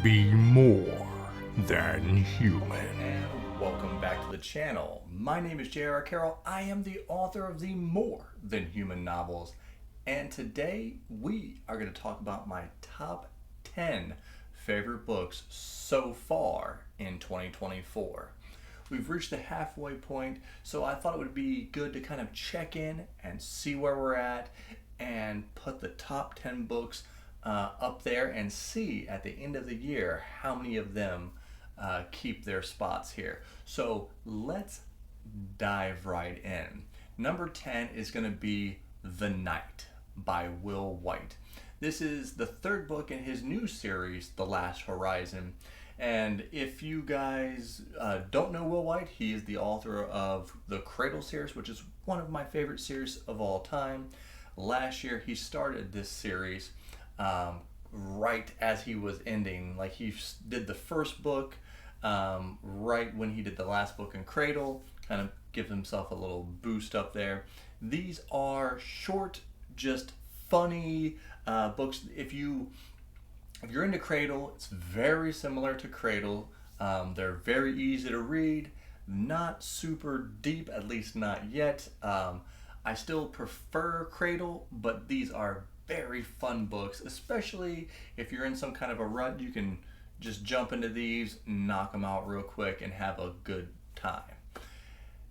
Be more than human. And welcome back to the channel. My name is J.R. Carroll. I am the author of the More Than Human novels. And today we are going to talk about my top 10 favorite books so far in 2024. We've reached the halfway point, so I thought it would be good to kind of check in and see where we're at and put the top 10 books up there and see at the end of the year how many of them keep their spots here. So let's dive right in. Number 10 is going to be The Night by Will White. This is the third book in his new series, The Last Horizon. And if you guys don't know Will White, he is the author of the Cradle series, which is one of my favorite series of all time. Last year he started this series right as he was ending. Like, he did the first book right when he did the last book in Cradle, kind of give himself a little boost up there. These are short, just funny books. If you're into Cradle, it's very similar to Cradle. They're very easy to read, not super deep, at least not yet. I still prefer Cradle, but these are very fun books, especially if you're in some kind of a rut. You can just jump into these, knock them out real quick, and have a good time.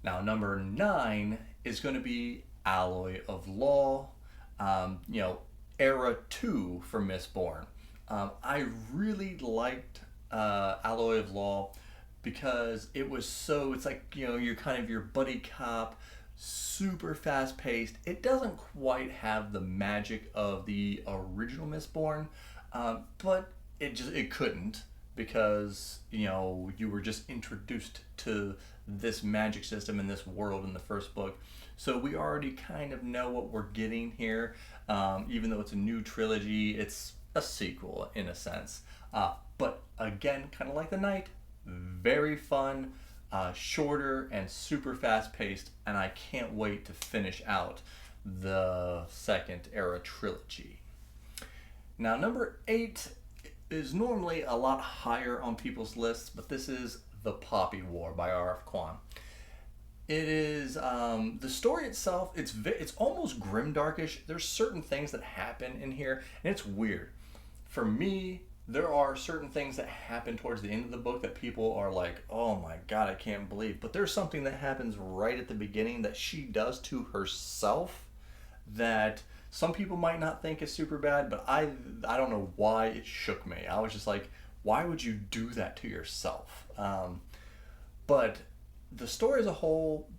Now, number 9 is going to be Alloy of Law, Era 2 for Mistborn. I really liked Alloy of Law because it's like, you're kind of your buddy cop, super fast paced. It doesn't quite have the magic of the original Mistborn, but it couldn't, because you were just introduced to this magic system in this world in the first book. So we already kind of know what we're getting here. Even though it's a new trilogy, it's a sequel in a sense. But again, kind of like The Night, very fun, shorter and super fast paced, and I can't wait to finish out the second Era trilogy. Now, number 8 is normally a lot higher on people's lists, but this is The Poppy War by R.F. Kuang. It is the story itself. It's almost grimdarkish. There's certain things that happen in here, and it's weird. For me, there are certain things that happen towards the end of the book that people are like, "Oh my God, I can't believe." But there's something that happens right at the beginning that she does to herself that some people might not think is super bad, but I don't know why it shook me. I was just like, why would you do that to yourself? But the story as a whole,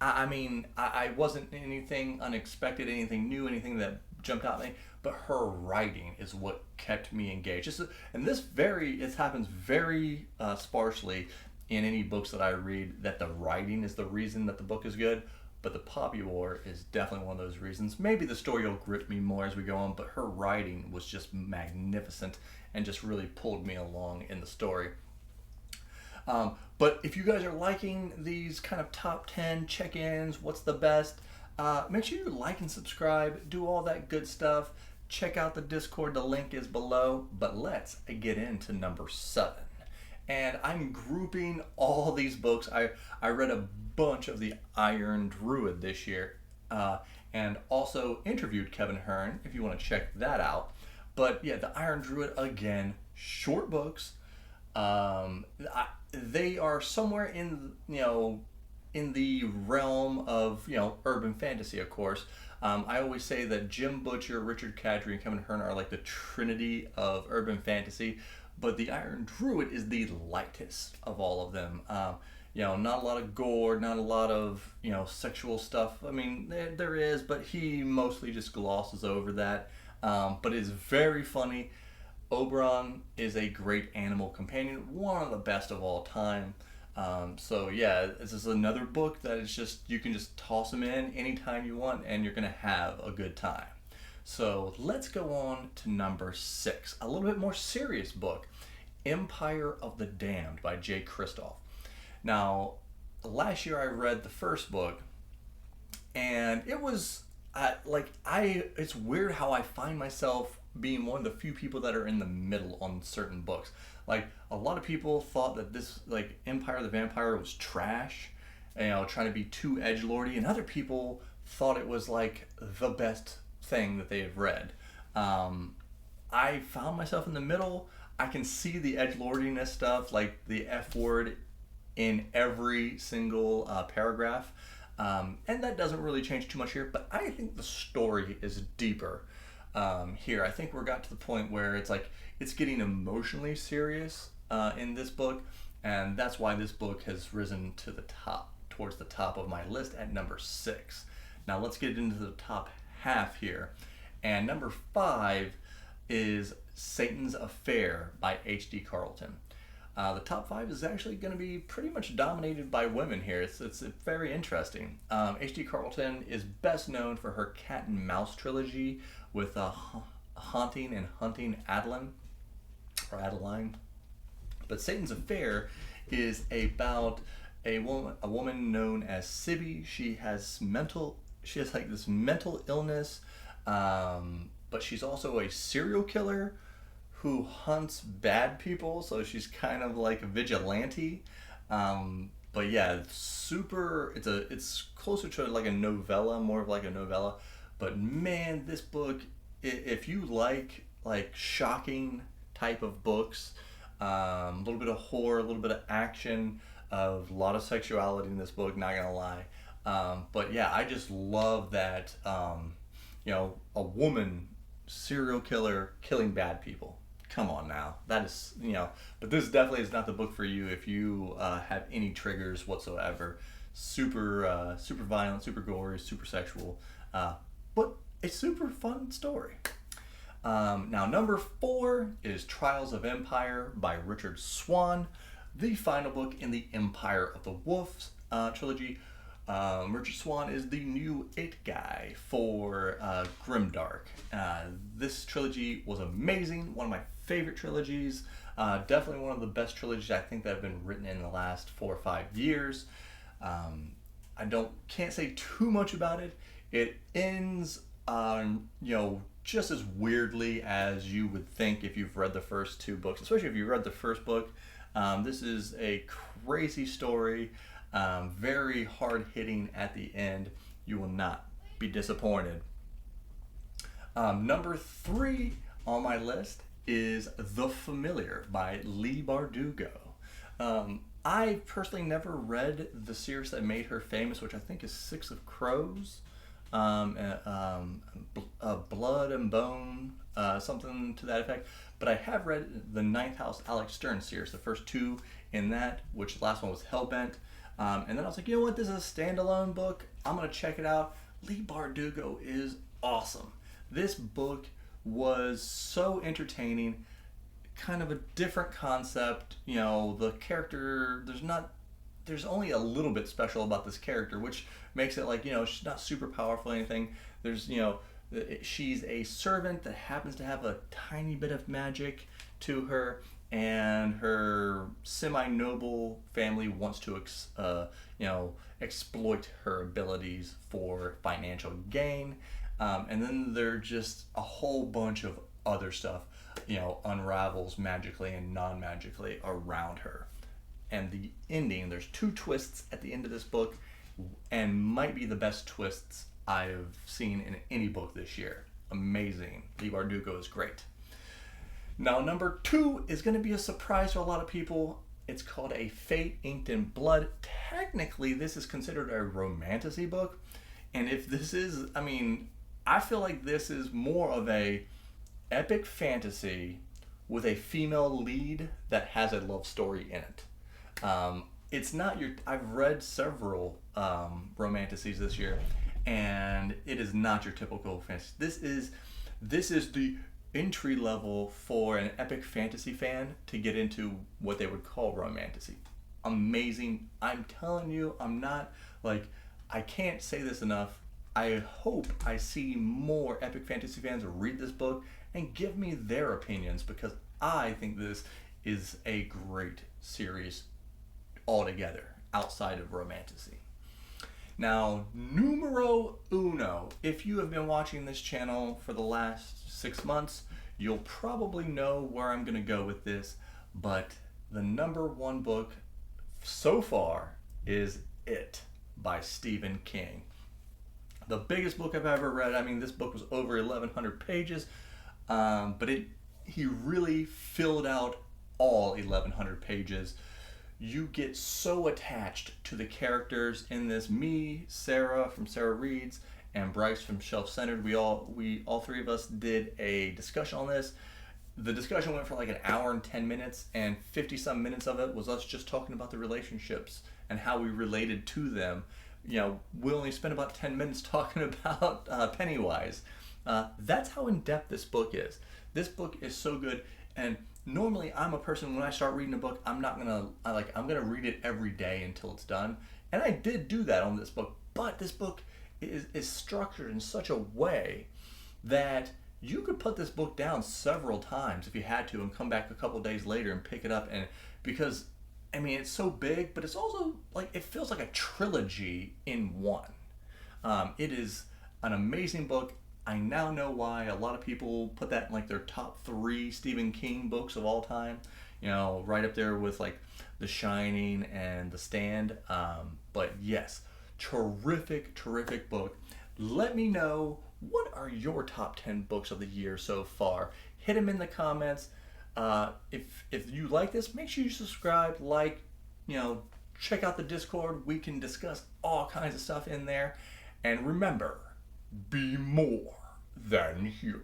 I wasn't anything unexpected, anything new, anything that jumped out at me, but her writing is what kept me engaged. It happens very sparsely in any books that I read, that the writing is the reason that the book is good. But The Poppy War is definitely one of those reasons. Maybe the story will grip me more as we go on, but her writing was just magnificent and just really pulled me along in the story. But if you guys are liking these kind of top 10 check-ins, what's the best, make sure you like and subscribe, do all that good stuff. Check out the Discord, the link is below. But let's get into number 7. And I'm grouping all these books. I read a bunch of the Iron Druid this year, and also interviewed Kevin Hearn, if you want to check that out. But yeah, the Iron Druid, again, short books. They are somewhere in the realm of urban fantasy, of course. I always say that Jim Butcher, Richard Kadrey, and Kevin Hearn are like the trinity of urban fantasy, but the Iron Druid is the lightest of all of them. Not a lot of gore, not a lot of sexual stuff. I mean, there is, but he mostly just glosses over that. But it's very funny. Oberon is a great animal companion, one of the best of all time. So yeah, this is another book that is just, you can just toss them in anytime you want and you're gonna have a good time. So let's go on to number 6, a little bit more serious book, Empire of the Damned by Jay Kristoff. Now, last year I read the first book, and it was it's weird how I find myself being one of the few people that are in the middle on certain books. Like a lot of people thought that this like Empire of the Vampire was trash, trying to be too edgelordy, and other people thought it was like the best thing that they have read. I found myself in the middle. I can see the edgelordiness stuff, like the F word in every single paragraph. And that doesn't really change too much here, but I think the story is deeper here. I think we're got to the point where it's like it's getting emotionally serious in this book, and that's why this book has risen to the top, towards the top of my list at number 6. Now let's get into the top half here, and number 5 is Satan's Affair by H.D. Carlton. The top 5 is actually going to be pretty much dominated by women here. It's very interesting. H.D. Carlton is best known for her Cat and Mouse trilogy with Haunting and Hunting Adeline, or Adeline. But Satan's Affair is about a woman known as Sibby. She has like this mental illness, but she's also a serial killer who hunts bad people, so she's kind of like a vigilante. But yeah, it's closer to like a novella, more of like a novella. But man, this book, if you like shocking type of books, a little bit of horror, a little bit of action, a lot of sexuality in this book, not gonna lie. But yeah, I just love that, a woman serial killer killing bad people. Come on now, that is, but this definitely is not the book for you if you have any triggers whatsoever. Super violent, super gory, super sexual, but a super fun story. Now number 4 is Trials of Empire by Richard Swan, the final book in the Empire of the Wolves trilogy. Richard Swan is the new It guy for Grimdark. This trilogy was amazing, one of my favorite trilogies, definitely one of the best trilogies I think that have been written in the last 4 or 5 years. I can't say too much about it. It ends just as weirdly as you would think if you've read the first 2 books, especially if you read the first book. This is a crazy story. Very hard hitting at the end. You will not be disappointed. Number 3 on my list is The Familiar by Leigh Bardugo. I personally never read the series that made her famous, which I think is Six of Crows, Blood and Bone, something to that effect. But I have read the Ninth House Alex Stern series, the first 2 in that, which the last one was Hellbent. And then I was like, you know what, this is a standalone book. I'm going to check it out. Leigh Bardugo is awesome. This book was so entertaining, kind of a different concept. The character, there's only a little bit special about this character, which makes it like, she's not super powerful or anything. There's, she's a servant that happens to have a tiny bit of magic to her, and her semi-noble family wants to exploit her abilities for financial gain. And then there's just a whole bunch of other stuff, unravels magically and non-magically around her. And the ending, there's 2 twists at the end of this book, and might be the best twists I've seen in any book this year. Amazing. Leigh Bardugo is great. Now number 2 is going to be a surprise to a lot of people. It's called A Fate Inked in Blood. Technically, this is considered a romantasy book. And if this is, I feel like this is more of a epic fantasy with a female lead that has a love story in it. It's not I've read several romantasies this year, and it is not your typical fantasy. This is the entry level for an epic fantasy fan to get into what they would call romantasy. Amazing. I'm telling you, I can't say this enough. I hope I see more epic fantasy fans read this book and give me their opinions, because I think this is a great series altogether outside of romantasy. Now, numero uno, if you have been watching this channel for the last 6 months, you'll probably know where I'm going to go with this, but the number one book so far is It by Stephen King. The biggest book I've ever read. I mean, this book was over 1,100 pages, but he really filled out all 1,100 pages. You get so attached to the characters in this. Me, Sarah from Sarah Reads, and Bryce from Shelf Centered. We all three of us did a discussion on this. The discussion went for like an hour and 10 minutes, and 50 some minutes of it was us just talking about the relationships and how we related to them. You know, we only spent about 10 minutes talking about Pennywise. That's how in-depth this book is. This book is so good, and normally I'm a person, when I start reading a book, I'm gonna read it every day until it's done. And I did do that on this book, but this book is structured in such a way that you could put this book down several times if you had to and come back a couple days later and pick it up. And because, I mean, it's so big, but it's also like, it feels like a trilogy in one. It is an amazing book. I now know why a lot of people put that in like their top 3 Stephen King books of all time. You know, right up there with like The Shining and The Stand. But yes, terrific book. Let me know, what are your top 10 books of the year so far? Hit them in the comments. If you like this, make sure you subscribe, like, you know, check out the Discord. We can discuss all kinds of stuff in there. And remember, be more than human.